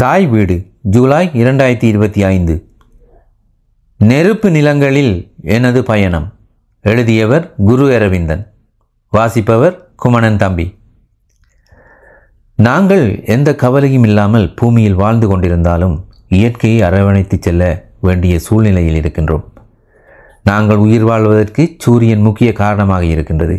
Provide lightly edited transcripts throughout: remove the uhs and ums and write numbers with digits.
தாய் வீடு ஜூலை 2025. நெருப்பு நிலங்களில் எனது பயணம். எழுதியவர் குரு அரவிந்தன். வாசிப்பவர் குமணன் தம்பி. நாங்கள் எந்த கவலையும் இல்லாமல் பூமியில் வாழ்ந்து கொண்டிருந்தாலும் இயற்கையை அரவணைத்து செல்ல வேண்டிய சூழ்நிலையில் இருக்கின்றோம். நாங்கள் உயிர் வாழ்வதற்கு சூரியன் முக்கிய காரணமாக இருக்கின்றது.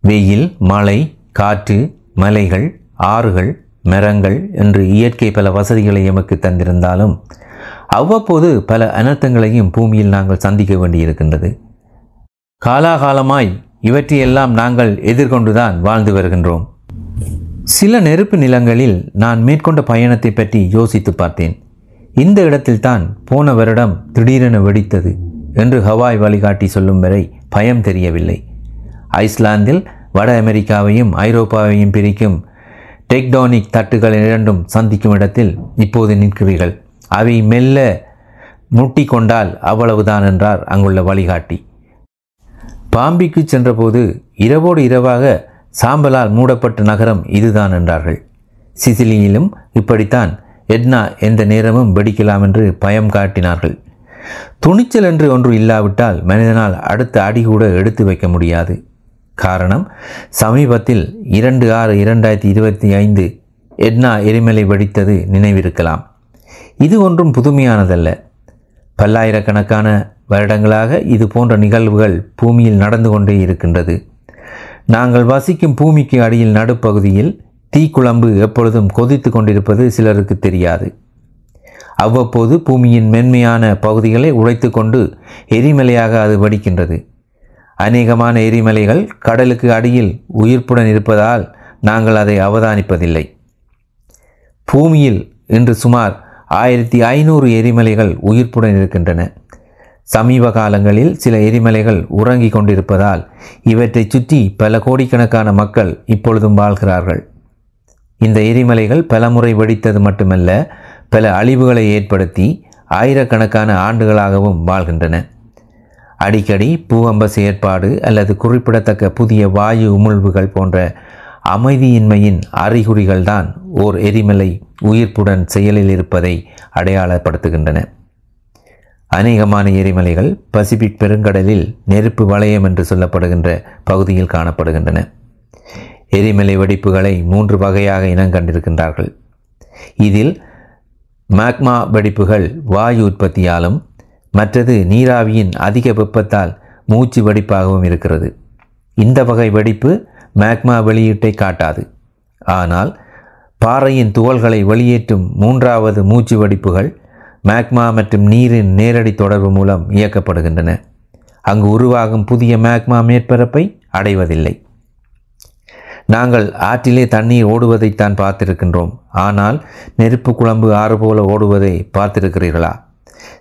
வெயில், மழை, காற்று, மலைகள், ஆறுகள், மரங்கள் என்று இயற்கை பல வசதிகளை எமக்கு தந்திருந்தாலும் அவ்வப்போது பல அனர்த்தங்களையும் பூமியில் நாங்கள் சந்திக்க வேண்டியிருக்கின்றது. காலாகாலமாய் இவற்றையெல்லாம் நாங்கள் எதிர்கொண்டுதான் வாழ்ந்து வருகின்றோம். சில நெருப்பு நிலங்களில் நான் மேற்கொண்ட பயணத்தை பற்றி யோசித்து பார்த்தேன். இந்த இடத்தில்தான் போன வருடம் திடீரென வெடித்தது என்று ஹவாய் வழிகாட்டி சொல்லும் வரை பயம் தெரியவில்லை. ஐஸ்லாந்தில் வட அமெரிக்காவையும் ஐரோப்பாவையும் பிரிக்கும் டெக்டோனிக் தட்டுகள் இரண்டும் சந்திக்கும் இடத்தில் இப்போது நிற்கிறீர்கள். அவை மெல்ல முட்டிக்கொண்டால் அவ்வளவுதான் என்றார் அங்குள்ள வழிகாட்டி. பாம்பிக்கு சென்றபோது இரவோடு இரவாக சாம்பலால் மூடப்பட்ட நகரம் இதுதான் என்றார்கள். சிசிலியிலும் இப்படித்தான் எட்னா எந்த நேரமும் வெடிக்கலாம் என்று பயம் காட்டினார்கள். துணிச்சல் என்று ஒன்று இல்லாவிட்டால் மனிதனால் அடுத்த அடி கூட எடுத்து வைக்க முடியாது. காரணம், சமீபத்தில் 2/6/2025 எட்னா எரிமலை வெடித்தது நினைவிருக்கலாம். இது ஒன்றும் புதுமையானதல்ல. பல்லாயிரக்கணக்கான வருடங்களாக இது போன்ற நிகழ்வுகள் பூமியில் நடந்து கொண்டே இருக்கின்றது. நாங்கள் வசிக்கும் பூமிக்கு அடியில் நடுப்பகுதியில் தீக்குழம்பு எப்பொழுதும் கொதித்து கொண்டிருப்பது சிலருக்கு தெரியாது. அவ்வப்போது பூமியின் மென்மையான பகுதிகளை உடைத்து கொண்டு எரிமலையாக அது வெடிக்கின்றது. அநேகமான எரிமலைகள் கடலுக்கு அடியில் உயிர்ப்புடன் இருப்பதால் நாங்கள் அதை அவதானிப்பதில்லை. பூமியில் இன்று சுமார் 1500 எரிமலைகள் உயிர்ப்புடன் இருக்கின்றன. சமீப காலங்களில் சில எரிமலைகள் உறங்கிக் கொண்டிருப்பதால் இவற்றை சுற்றி பல கோடிக்கணக்கான மக்கள் இப்பொழுதும் வாழ்கிறார்கள். இந்த எரிமலைகள் பலமுறை வெடித்தது மட்டுமல்ல, பல அழிவுகளை ஏற்படுத்தி ஆயிரக்கணக்கான ஆண்டுகளாகவும் வாழ்கின்றன. அடிக்கடி பூகம்ப செயற்பாடு அல்லது குறிப்பிடத்தக்க புதிய வாயு உமிழ்வுகள் போன்ற அமைதியின்மையின் அறிகுறிகள்தான் ஓர் எரிமலை உயிர்ப்புடன் செயலில் இருப்பதை அடையாளப்படுத்துகின்றன. அநேகமான எரிமலைகள் பசிபிக் பெருங்கடலில் நெருப்பு வளையம் என்று சொல்லப்படுகின்ற பகுதியில் காணப்படுகின்றன. எரிமலை வெடிப்புகளை 3 வகையாக இனங்கண்டிருக்கின்றார்கள். இதில் மேக்மா வெடிப்புகள் வாயு உற்பத்தியாலும், மற்றது நீராவியின் அதிக வெப்பத்தால் மூச்சு வெடிப்பாகவும் இருக்கிறது. இந்த வகை வெடிப்பு மேக்மா வெளியீட்டை காட்டாது. ஆனால் பாறையின் துகள்களை வெளியேற்றும் 3வது மூச்சு வெடிப்புகள் மேக்மா மற்றும் நீரின் நேரடி தொடர்பு மூலம் இயக்கப்படுகின்றன. அங்கு உருவாகும் புதிய மேக்மா மேற்பரப்பை அடைவதில்லை. நாங்கள் ஆற்றிலே தண்ணீர் ஓடுவதைத்தான் பார்த்திருக்கின்றோம். ஆனால் நெருப்பு குழம்பு ஆறு போல ஓடுவதை பார்த்திருக்கிறீர்களா?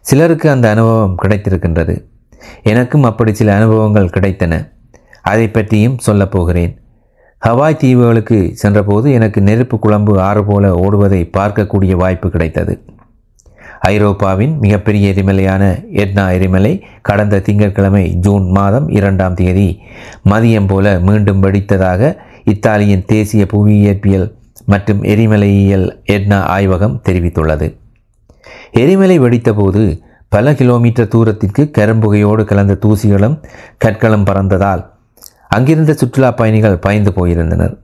சிலருக்கு அந்த அனுபவம் கிடைத்திருக்கின்றது. எனக்கும் அப்படி சில அனுபவங்கள் கிடைத்தன. அதை பற்றியும் சொல்லப்போகிறேன். ஹவாய் தீவுகளுக்கு சென்றபோது எனக்கு நெருப்பு குழம்பு ஆறு போல ஓடுவதை பார்க்கக்கூடிய வாய்ப்பு கிடைத்தது. ஐரோப்பாவின் மிகப்பெரிய எரிமலையான எட்னா எரிமலை கடந்த திங்கட்கிழமை ஜூன் மாதம் 2ஆம் தேதி மதியம் போல மீண்டும் வெடித்ததாக இத்தாலியின் தேசிய புவியியற்பியல் மற்றும் எரிமலையியல் எட்னா ஆய்வகம் தெரிவித்துள்ளது. எரிமலை வெடித்தபோது பல கிலோமீட்டர் தூரத்திற்கு கரும்புகையோடு கலந்த தூசிகளும் கற்களும் பறந்ததால் அங்கிருந்த சுற்றுலா பயணிகள் பயந்து போயிருந்தனர்.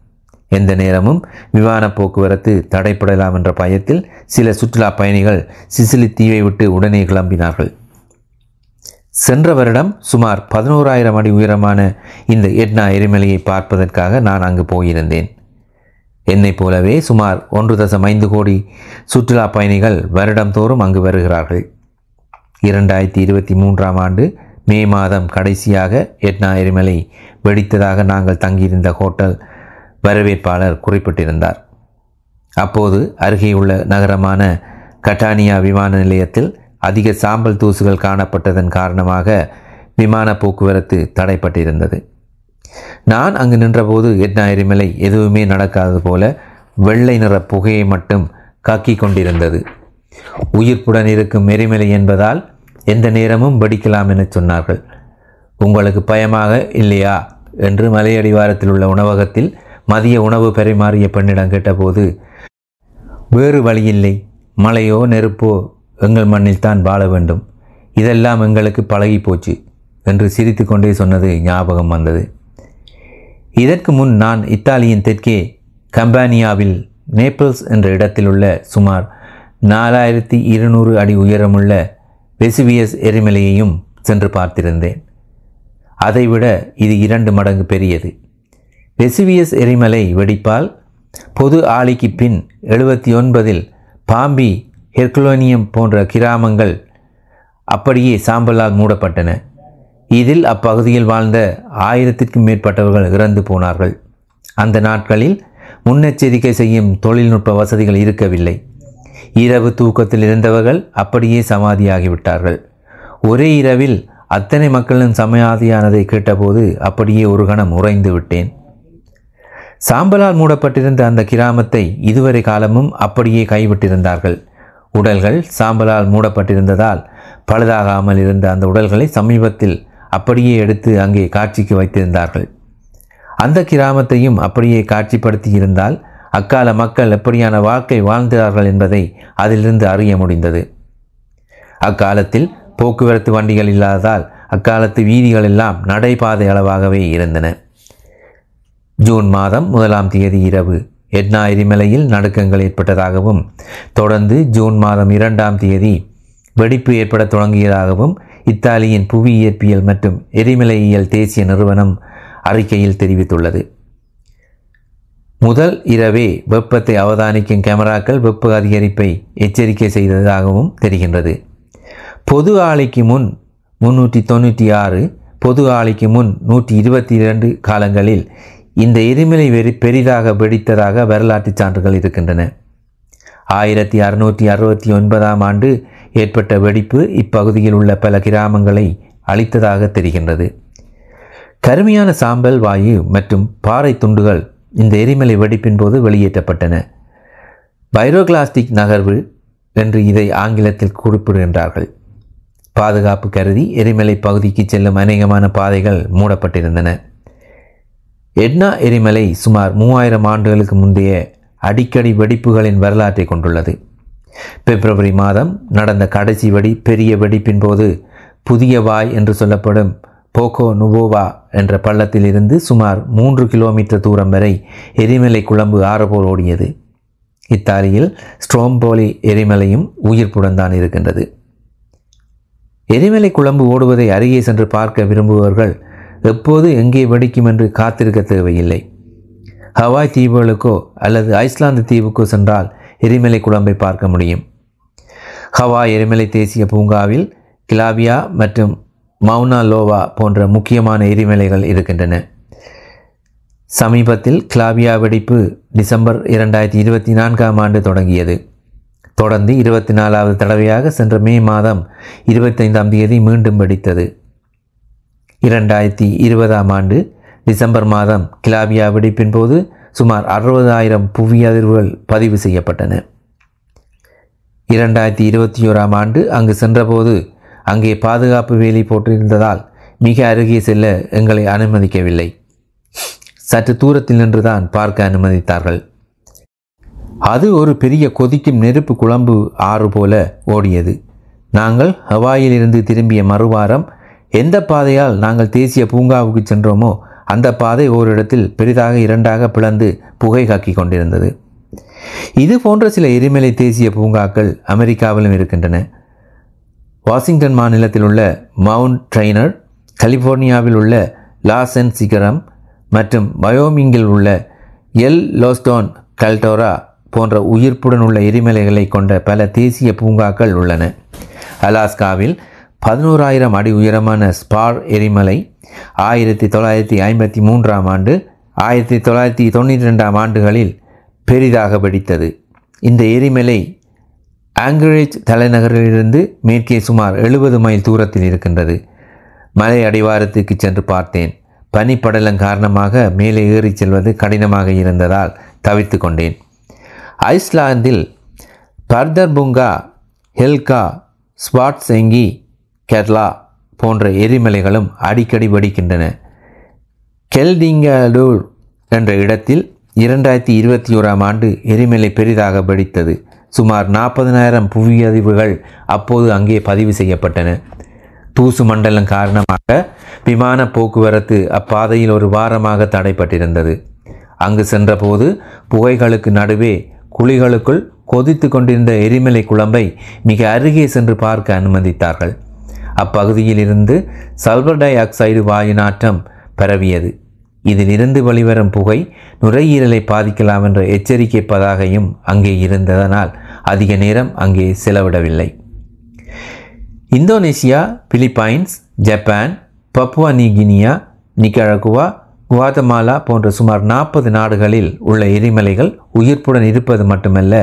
எந்த நேரமும் விமான போக்குவரத்து தடைப்படலாம் என்ற பயத்தில் சில சுற்றுலா பயணிகள் சிசிலி தீவை விட்டு உடனே கிளம்பினார்கள். சென்ற வருடம் சுமார் 11,000 அடி உயரமான இந்த எட்னா எரிமலையை பார்ப்பதற்காக நான் அங்கு போயிருந்தேன். என்னை போலவே சுமார் 1.5 கோடி சுற்றுலா பயணிகள் வருடந்தோறும் அங்கு வருகிறார்கள். 2023ஆம் ஆண்டு மே மாதம் கடைசியாக எட்னா எரிமலை வெடித்ததாக நாங்கள் தங்கியிருந்த ஹோட்டல் வரவேற்பாளர் குறிப்பிட்டிருந்தார். அப்போது அருகேயுள்ள நகரமான கட்டானியா விமான நிலையத்தில் அதிக சாம்பல் தூசுகள் காணப்பட்டதன் காரணமாக விமான போக்குவரத்து தடைப்பட்டிருந்தது. நான் அங்கு நின்றபோது எட்னா எரிமலை எதுவுமே நடக்காதது போல வெள்ளை நிற புகையை மட்டும் காக்கி கொண்டிருந்தது. உயிர்ப்புடன் இருக்கும் எரிமலை என்பதால் எந்த நேரமும் வெடிக்கலாம் என சொன்னார்கள். உங்களுக்கு பயமாக இல்லையா என்று மலையடிவாரத்தில் உள்ள உணவகத்தில் மதிய உணவு பரிமாறிய பெண்ணிடம் கேட்டபோது, வேறு வழியில்லை, மழையோ நெருப்போ எங்கள் மண்ணில் தான் வாழ வேண்டும், இதெல்லாம் எங்களுக்கு பழகி போச்சு என்று சிரித்து கொண்டே சொன்னது ஞாபகம் வந்தது. இதற்கு முன் நான் இத்தாலியின் தெற்கே கம்பானியாவில் நேபிள்ஸ் என்ற இடத்தில் உள்ள சுமார் 4200 அடி உயரமுள்ள வெசுவியஸ் எரிமலையையும் சென்று பார்த்திருந்தேன். அதைவிட இது 2 மடங்கு பெரியது. வெசுவியஸ் எரிமலை வெடிப்பால் பொது ஆளிக்கு பின் 79இல் பாம்பி, ஹெர்குலோனியம் போன்ற கிராமங்கள் அப்படியே சாம்பலால் மூடப்பட்டன. இதில் அப்பகுதியில் வாழ்ந்த 1000க்கும் மேற்பட்டவர்கள் இறந்து போனார்கள். அந்த நாட்களில் முன்னெச்சரிக்கை செய்யும் தொழில்நுட்ப வசதிகள் இருக்கவில்லை. இரவு தூக்கத்தில் இருந்தவர்கள் அப்படியே சமாதியாகிவிட்டார்கள். ஒரே இரவில் அத்தனை மக்களும் சமாதியானதை கேட்டபோது அப்படியே ஒரு கணம் உறைந்து விட்டேன். சாம்பலால் மூடப்பட்டிருந்த அந்த கிராமத்தை இதுவரை காலமும் அப்படியே கைவிட்டிருந்தார்கள். உடல்கள் சாம்பலால் மூடப்பட்டிருந்ததால் பழுதாகாமல் இருந்த அந்த உடல்களை சமீபத்தில் அப்படியே எடுத்து அங்கே காட்சிக்கு வைத்திருந்தார்கள். அந்த கிராமத்தையும் அப்படியே காட்சிப்படுத்தி இருந்தால் அக்கால மக்கள் எப்படியான வாழ்க்கை வாழ்ந்தார்கள் என்பதை அதிலிருந்து அறிய முடிந்தது. அக்காலத்தில் போக்குவரத்து வண்டிகள் இல்லாததால் அக்காலத்து வீதிகள் எல்லாம் நடைபாதை அளவாகவே இருந்தன. ஜூன் மாதம் 1ஆம் தேதி இரவு எட்னா எரிமலையில் நடுக்கங்கள் ஏற்பட்டதாகவும் தொடர்ந்து ஜூன் மாதம் 2ஆம் தேதி வெடிப்பு ஏற்பட தொடங்கியதாகவும் இத்தாலியின் புவி இயற்பியல் மற்றும் எரிமலையியல் தேசிய நிறுவனம் அறிக்கையில் தெரிவித்துள்ளது. முதல் இரவே வெப்பத்தை அவதானிக்கும் கேமராக்கள் வெப்ப அதிகரிப்பை எச்சரிக்கை செய்ததாகவும் தெரிகின்றது. பொது ஆளிக்கு முன் 396, பொது ஆளிக்கு முன் 122 காலங்களில் இந்த எரிமலை பெரிதாக வெடித்ததாக வரலாற்று சான்றுகள் இருக்கின்றன. 1669ஆம் ஆண்டு ஏற்பட்ட வெடிப்பு இப்பகுதியில் உள்ள பல கிராமங்களை அழித்ததாக தெரிகின்றது. கருமையான சாம்பல் வாயு மற்றும் பாறை துண்டுகள் இந்த எரிமலை வெடிப்பின் போது வெளியேற்றப்பட்டன. பைரோகிளாஸ்டிக் நகர்வு என்று இதை ஆங்கிலத்தில் குறிப்பிடுகின்றார்கள். பாதுகாப்பு கருதி எரிமலை பகுதிக்கு செல்லும் அநேகமான பாதைகள் மூடப்பட்டிருந்தன. எட்னா எரிமலை சுமார் 3000 ஆண்டுகளுக்கு முந்தைய அடிக்கடி வெடிப்புகளின் வரலாற்றை கொண்டுள்ளது. பிப்ரவரி மாதம் நடந்த கடைசி பெரிய வெடிப்பின் போது புதிய வாய் என்று சொல்லப்படும் போகோ நுவோவா என்ற பள்ளத்தில் இருந்து சுமார் 3 கிலோமீட்டர் தூரம் வரை எரிமலை குழம்பு ஆறுபோல் ஓடியது. இத்தாலியில் ஸ்ட்ரோம்போலி எரிமலையும் உயிர்ப்புடன் தான் இருக்கின்றது. எரிமலை குழம்பு ஓடுவதை அருகே சென்று பார்க்க விரும்புபவர்கள் எப்போது எங்கே வெடிக்கும் என்று காத்திருக்க தேவையில்லை. ஹவாய் தீவுகளுக்கோ அல்லது ஐஸ்லாந்து தீவுக்கோ சென்றால் எரிமலை குழம்பை பார்க்க முடியும். ஹவாய் எரிமலை தேசிய பூங்காவில் கிளாபியா மற்றும் மவுனா லோவா போன்ற முக்கியமான எரிமலைகள் இருக்கின்றன. சமீபத்தில் கிளாபியா வெடிப்பு டிசம்பர் 2024ஆம் ஆண்டு தொடங்கியது. தொடர்ந்து 24வது தடவையாக சென்ற மே மாதம் 25ஆம் தேதி மீண்டும் வெடித்தது. 2020ஆம் ஆண்டு டிசம்பர் மாதம் கிளாபியா வெடிப்பின் போது சுமார் 60,000 புவி அதிர்வுகள் பதிவு செய்யப்பட்டன. 2021ஆம் ஆண்டு அங்கு சென்றபோது அங்கே பாதுகாப்பு வேலி போட்டிருந்ததால் மிக அருகே செல்ல எங்களை அனுமதிக்கவில்லை. சற்று தூரத்தில் நின்றுதான் பார்க்க அனுமதித்தார்கள். அது ஒரு பெரிய கொதிக்கும் நெருப்பு குழம்பு ஆறு போல ஓடியது. நாங்கள் ஹவாயில் இருந்து திரும்பிய மறுவாரம் எந்த பாதையால் நாங்கள் தேசிய பூங்காவுக்கு சென்றோமோ அந்த பாதை ஓரிடத்தில் பெரிதாக 2ஆக பிளந்து புகை காக்கி கொண்டிருந்தது. இது போன்ற சில எரிமலை தேசிய பூங்காக்கள் அமெரிக்காவிலும் இருக்கின்றன. வாஷிங்டன் மாநிலத்தில் உள்ள மவுண்ட் ட்ரெய்னர், கலிஃபோர்னியாவில் உள்ள லாசன் சிகரம் மற்றும் வயோமிங்கில் உள்ள எல் லோஸ்டோன் கல்டோரா போன்ற உயிர்ப்புடன் உள்ள எரிமலைகளை கொண்ட பல தேசிய பூங்காக்கள் உள்ளன. அலாஸ்காவில் 11,000 அடி உயரமான ஸ்பார் எரிமலை 1953ஆம் ஆண்டு 1992ஆம் ஆண்டுகளில் பெரிதாக வெடித்தது. இந்த எரிமலை ஆங்கரேஜ் தலைநகரிலிருந்து மேற்கே சுமார் 70 மைல் தூரத்தில் இருக்கின்றது. மலை அடிவாரத்துக்கு சென்று பார்த்தேன். பனிப்படலம் காரணமாக மேலே ஏறி செல்வது கடினமாக இருந்ததால் தவிர்த்து கொண்டேன். ஐஸ்லாந்தில் பர்தர்புங்கா, ஹெல்கா, ஸ்வாட்செங்கி, கெர்லா போன்ற எரிமலைகளும் அடிக்கடி வெடிக்கின்றன. கெல்டிங்கடூர் என்ற இடத்தில் 2021ஆம் ஆண்டு எரிமலை பெரிதாக வெடித்தது. சுமார் 40,000 புவியதிர்வுகள் அப்போது அங்கே பதிவு செய்யப்பட்டன. தூசு மண்டலம் காரணமாக விமான போக்குவரத்து அப்பாதையில் ஒரு வாரமாக தடைப்பட்டிருந்தது. அங்கு சென்றபோது புகைகளுக்கு நடுவே குழிகளுக்குள் கொதித்து கொண்டிருந்த எரிமலை குழம்பை மிக அருகே சென்று பார்க்க அனுமதித்தார்கள். அப்பகுதியில் இருந்து சல்பர் டை ஆக்சைடு வாயு நாற்றம் பரவியது. இதிலிருந்து வெளிவரும் புகை நுரையீரலை பாதிக்கலாம் என்ற எச்சரிக்கை பதாகையும் அங்கே இருந்ததனால் அதிக நேரம் அங்கே செலவிடவில்லை. Indonesia, Philippines, Japan, Papua New Guinea, Nicaragua, Guatemala போன்ற சுமார் 40 நாடுகளில் உள்ள எரிமலைகள் உயிர்ப்புடன் இருப்பது மட்டுமல்ல,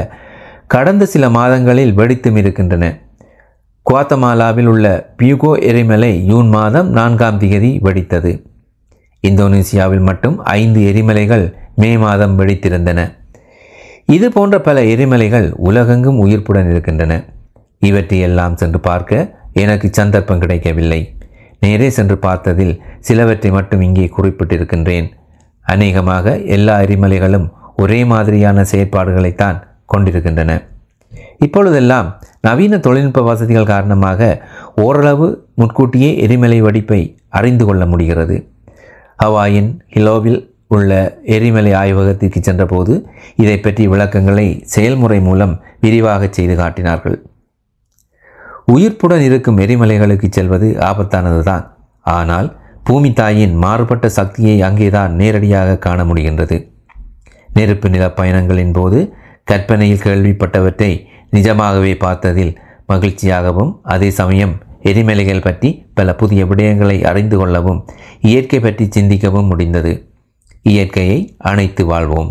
கடந்த சில மாதங்களில் வெடித்தும் இருக்கின்றன. குவாத்தமாலாவில் உள்ள பியூகோ எரிமலை ஜூன் மாதம் 4ஆம் தேதி வெடித்தது. இந்தோனேசியாவில் மட்டும் 5 எரிமலைகள் மே மாதம் வெடித்திருந்தன. இது போன்ற பல எரிமலைகள் உலகெங்கும் உயிர்ப்புடன் இருக்கின்றன. இவற்றையெல்லாம் சென்று பார்க்க எனக்கு சந்தர்ப்பம் கிடைக்கவில்லை. நேரே சென்று பார்த்ததில் சிலவற்றை மட்டும் இங்கே குறிப்பிட்டிருக்கின்றேன். அநேகமாக எல்லா எரிமலைகளும் ஒரே மாதிரியான செயற்பாடுகளைத்தான் கொண்டிருக்கின்றன. இப்பொழுதெல்லாம் நவீன தொழில்நுட்ப வசதிகள் காரணமாக ஓரளவு முன்கூட்டியே எரிமலை வெடிப்பை அறிந்து கொள்ள முடிகிறது. ஹவாயின் ஹிலோவில் உள்ள எரிமலை ஆய்வகத்திற்கு சென்றபோது இதை பற்றி விளக்கங்களை செயல்முறை மூலம் விரிவாக செய்து காட்டினார்கள். உயிர்ப்புடன் இருக்கும் எரிமலைகளுக்கு செல்வது ஆபத்தானதுதான். ஆனால் பூமி தாயின் மாறுபட்ட சக்தியை அங்கேதான் நேரடியாக காண முடிகின்றது. நெருப்பு நில பயணங்களின் போது கற்பனையில் கேள்விப்பட்டவற்றை நிஜமாகவே பார்த்ததில் மகிழ்ச்சியாகவும் அதே சமயம் எரிமலைகள் பற்றி பல புதிய விடயங்களை அறிந்து கொள்ளவும் இயற்கை பற்றி சிந்திக்கவும் முடிந்தது. இயற்கையை அணைத்து வாழ்வோம்.